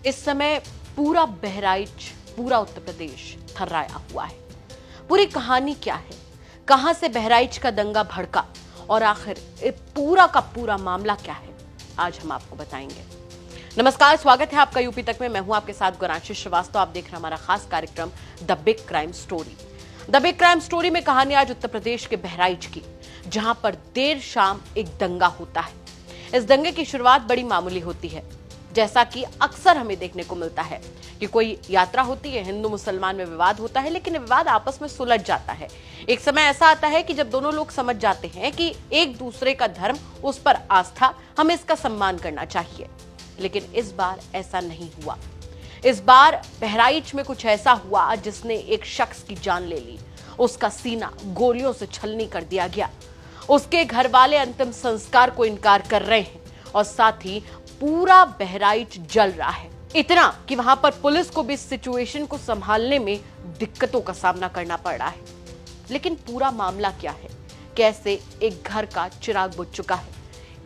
इस समय पूरा बहराइच, पूरा उत्तर प्रदेश थर्राया हुआ है। पूरी कहानी क्या है, कहां से बहराइच का दंगा भड़का और आखिर पूरा का पूरा मामला क्या है, आज हम आपको बताएंगे। नमस्कार, स्वागत है आपका यूपी तक में। मैं हूं आपके साथ गौरांशी श्रीवास्तव। आप देख रहे हैं हमारा खास कार्यक्रम the big crime story. The big crime story में कहानी आज उत्तर प्रदेश के बहराइच की, जहां पर देर शाम एक दंगा होता है। इस दंगे की शुरुआत बड़ी मामूली होती है, जैसा कि अक्सर हमें देखने को मिलता है कि कोई यात्रा होती है, हिंदू मुसलमान में विवाद होता है, लेकिन विवाद आपस में सुलझ जाता है। एक समय ऐसा आता है कि जब दोनों लोग समझ जाते हैं कि एक दूसरे का धर्म, उस पर आस्था, हमें इसका सम्मान करना चाहिए। लेकिन इस बार ऐसा नहीं हुआ। इस बार बहराइच में कुछ ऐसा हुआ जिसने एक शख्स की जान ले ली। उसका सीना गोलियों से छलनी कर दिया गया। उसके घर वाले अंतिम संस्कार को इनकार कर रहे हैं और साथ ही पूरा बहराइच जल रहा है। इतना कि वहां पर पुलिस को भी इस सिचुएशन को संभालने में दिक्कतों का सामना करना पड़ रहा है। लेकिन पूरा मामला क्या है? कैसे एक घर का चिराग बुझ चुका है?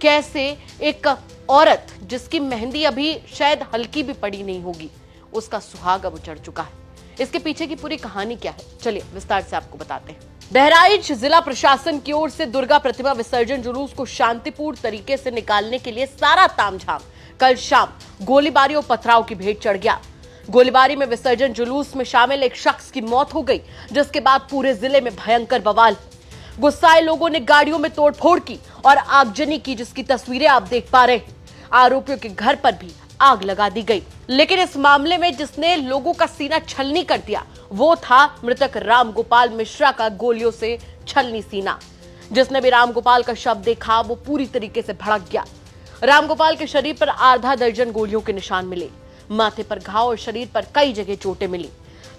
कैसे एक औरत जिसकी मेहंदी अभी शायद हल्की भी पड़ी नहीं होगी, उसका सुहाग अब उजड़ चुका है? इसके पीछे की पूरी कहानी क्या है, चलिए विस्तार से आपको बताते हैं। बहराइच जिला प्रशासन की ओर से दुर्गा प्रतिमा विसर्जन जुलूस को शांतिपूर्ण तरीके से निकालने के लिए सारा तामझाम कल शाम गोलीबारी और पथराव की भेंट चढ़ गया। गोलीबारी में विसर्जन जुलूस में शामिल एक शख्स की मौत हो गई, जिसके बाद पूरे जिले में भयंकर बवाल। गुस्साए लोगों ने गाड़ियों में तोड़फोड़ की और आगजनी की, जिसकी तस्वीरें आप देख पा रहे हैं। आरोपियों के घर पर भी आग लगा दी गई। लेकिन इस मामले में जिसने लोगों का सीना छलनी कर दिया, वो था मृतक राम गोपाल मिश्रा का गोलियों से छलनी सीना। जिसने भी राम गोपाल का शव देखा, वो पूरी तरीके से भड़क गया। राम गोपाल के शरीर पर आधा दर्जन गोलियों के निशान मिले, माथे पर घाव और शरीर पर कई जगह चोटें मिली।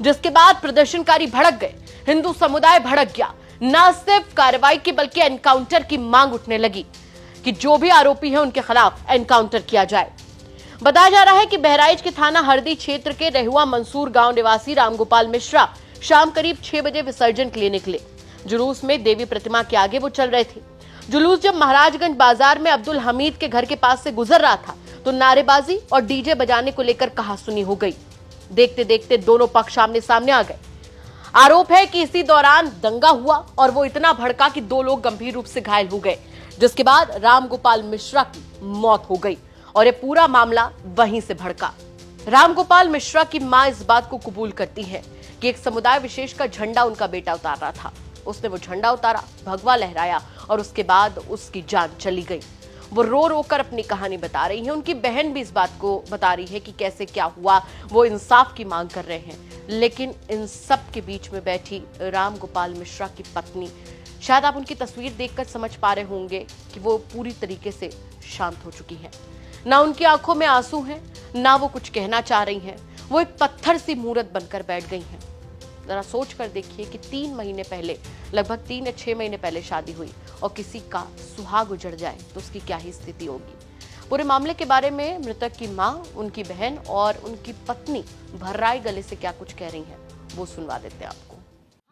जिसके बाद प्रदर्शनकारी भड़क गए, हिंदू समुदाय भड़क गया। न सिर्फ कार्रवाई की बल्कि एनकाउंटर की मांग उठने लगी कि जो भी आरोपी है उनके खिलाफ एनकाउंटर किया जाए। बताया जा रहा है कि बहराइच के थाना हरदी क्षेत्र के रहुआ मंसूर गांव निवासी रामगोपाल मिश्रा शाम करीब 6 बजे विसर्जन के लिए निकले। जुलूस में देवी प्रतिमा के आगे वो चल रहे थे। जुलूस जब महाराजगंज बाजार में अब्दुल हमीद के घर के पास से गुजर रहा था, तो नारेबाजी और डीजे बजाने को लेकर कहासुनी हो गई। देखते देखते दोनों पक्ष आमने सामने आ गए। आरोप है कि इसी दौरान दंगा हुआ और वो इतना भड़का कि 2 लोग गंभीर रूप से घायल हो गए, जिसके बाद रामगोपाल मिश्रा की मौत हो गई और ये पूरा मामला वहीं से भड़का। रामगोपाल मिश्रा की मां इस बात को कबूल करती है कि एक समुदाय विशेष का झंडा उनका बेटा उतार रहा था। उसने वो झंडा उतारा, भगवा लहराया और उसके बाद उसकी जान चली गई। वो रो रो कर अपनी कहानी बता रही है। उनकी बहन भी इस बात को बता रही है कि कैसे क्या हुआ। वो इंसाफ की मांग कर रहे हैं। लेकिन इन सब के बीच में बैठी रामगोपाल मिश्रा की पत्नी, शायद आप उनकी तस्वीर देखकर समझ पा रहे होंगे कि वो पूरी तरीके से शांत हो चुकी है। ना उनकी आंखों में आंसू हैं, ना वो कुछ कहना चाह रही हैं। वो एक पत्थर सी मूरत बनकर बैठ गई हैं। जरा सोच कर देखिए कि 3 महीने पहले, लगभग 3 या 6 महीने पहले शादी हुई और किसी का सुहाग उजड़ जाए तो उसकी क्या ही स्थिति होगी। पूरे मामले के बारे में मृतक की मां, उनकी बहन और उनकी पत्नी भर्राए गले से क्या कुछ कह रही हैं, वो सुनवा देते हैं आपको।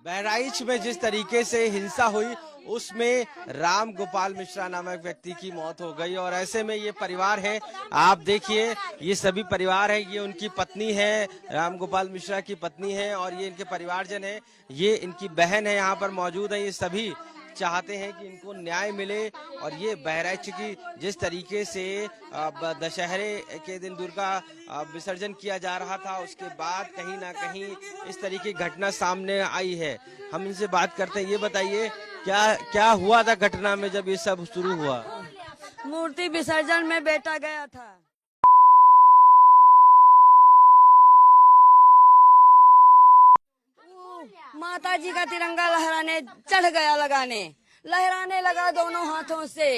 बहराइच में जिस तरीके से हिंसा हुई, उसमें राम गोपाल मिश्रा नामक व्यक्ति की मौत हो गई और ऐसे में ये परिवार है, आप देखिए ये सभी परिवार है। ये उनकी पत्नी है, राम गोपाल मिश्रा की पत्नी है और ये इनके परिवारजन है। ये इनकी बहन है, यहाँ पर मौजूद है। ये सभी चाहते हैं कि इनको न्याय मिले और ये बहराइच की जिस तरीके से दशहरे के दिन दुर्गा विसर्जन किया जा रहा था, उसके बाद कहीं ना कहीं इस तरीके की घटना सामने आई है। हम इनसे बात करते हैं। ये बताइए क्या क्या हुआ था घटना में जब ये सब शुरू हुआ? मूर्ति विसर्जन में बेटा गया था। माता जी का तिरंगा लहराने चढ़ गया, लहराने लगा दोनों हाथों से।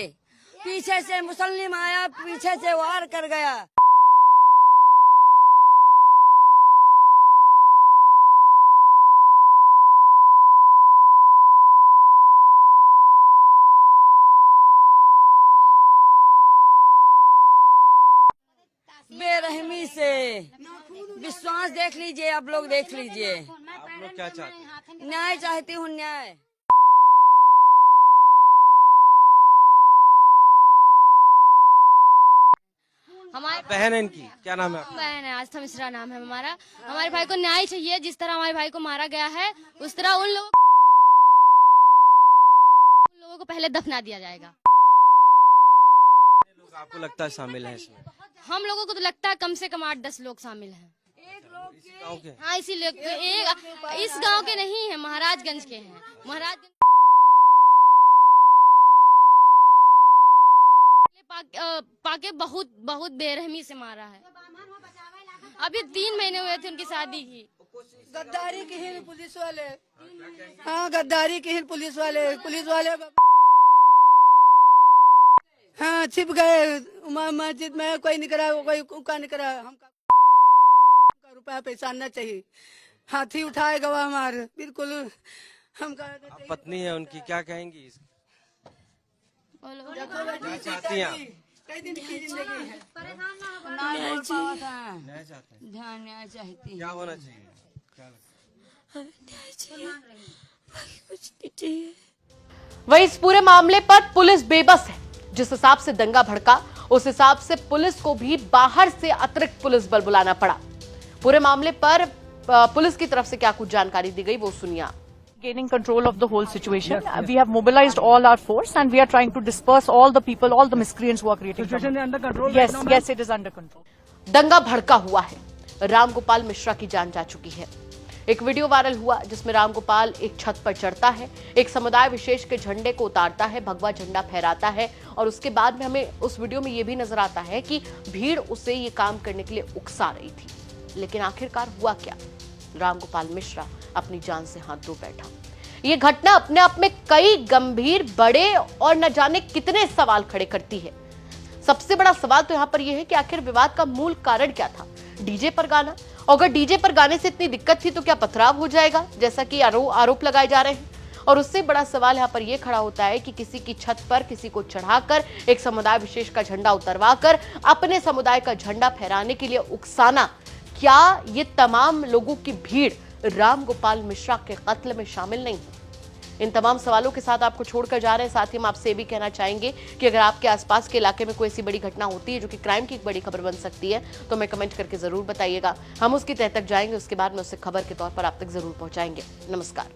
पीछे से मुसल्लिम आया, पीछे से वार कर गया। बेरहमी से विश्वास देख लीजिए, आप लोग देख लीजिए। आप लोग क्या चाहते हैं? न्याय चाहती हूँ, न्याय। हमारे बहन है इनकी, क्या नाम है आपका? बहन है, आस्था मिश्रा नाम है हमारा। हमारे भाई को न्याय चाहिए, जिस तरह हमारे भाई को मारा गया है उस तरह उन लोगों को पहले दफना दिया जाएगा। कितने लोग आपको लगता है शामिल हैं इसमें? हम लोगों को तो लगता है कम से कम 8-10 लोग शामिल हैं। इसी गांव के? हाँ, इसीलिए इस गांव के नहीं है, महाराजगंज के हैं। महाराजगंज पाके बहुत बहुत बेरहमी से मारा है। अभी 3 महीने हुए थे उनकी शादी की। गद्दारी की ही पुलिस वाले, हाँ गद्दारी की ही पुलिस वाले हाँ छिप गए मस्जिद में। कोई नहीं करा, कोई का नहीं करा। हमका रुपया पैसा आना चाहिए। हाथी उठाए गवा हमारे, बिल्कुल हमका। आप पत्नी है उनकी, क्या कहेंगी? क्या चाहती हैं आप? कई दिन की जिंदगी है। न्याय चाहते हैं, न्याय चाहते हैं। ध्यान न्याय चाहती है। क्या होना चाहिए? क्या लगता है? वहीं इस पूरे मामले पर पुलिस बेबस है। जिस हिसाब से दंगा भड़का, उस हिसाब से पुलिस को भी बाहर से अतिरिक्त पुलिस बल बुलाना पड़ा। पूरे मामले पर पुलिस की तरफ से क्या कुछ जानकारी दी गई, वो सुनिए आप। Gaining control of the whole situation. We have mobilized all our force and we are trying to disperse all the people, all the miscreants who are creating trouble. Situation is under control. Yes, yes, it is under control. दंगा भड़का हुआ है, रामगोपाल मिश्रा की जान जा चुकी है। एक वीडियो वायरल हुआ जिसमें रामगोपाल एक छत पर चढ़ता है, एक समुदाय विशेष के झंडे को उतारता है, भगवा झंडा फहराता है और उसके बाद में हमें उस वीडियो में यह भी नजर आता है कि भीड़ उसे ये काम करने के लिए उकसा रही थी। लेकिन आखिरकार हुआ क्या? रामगोपाल मिश्रा अपनी जान से हाथ धो बैठा। ये घटना अपने आप में कई गंभीर, बड़े और न जाने कितने सवाल खड़े करती है। सबसे बड़ा सवाल तो यहां पर यह है कि आखिर विवाद का मूल कारण क्या था? डीजे पर गाना? और अगर डीजे पर गाने से इतनी दिक्कत थी तो क्या पथराव हो जाएगा, जैसा कि आरोप लगाए जा रहे हैं? और उससे बड़ा सवाल यहां पर यह खड़ा होता है कि किसी की छत पर किसी को चढ़ाकर एक समुदाय विशेष का झंडा उतरवाकर अपने समुदाय का झंडा फहराने के लिए उकसाना, क्या ये तमाम लोगों की भीड़ रामगोपाल मिश्रा के कत्ल में शामिल नहीं? इन तमाम सवालों के साथ आपको छोड़कर जा रहे हैं। साथ ही हम आपसे भी कहना चाहेंगे कि अगर आपके आसपास के इलाके में कोई ऐसी बड़ी घटना होती है जो कि क्राइम की एक बड़ी खबर बन सकती है तो हमें कमेंट करके जरूर बताइएगा। हम उसकी तह तक जाएंगे, उसके बाद में उसे खबर के तौर पर आप तक जरूर पहुंचाएंगे। नमस्कार।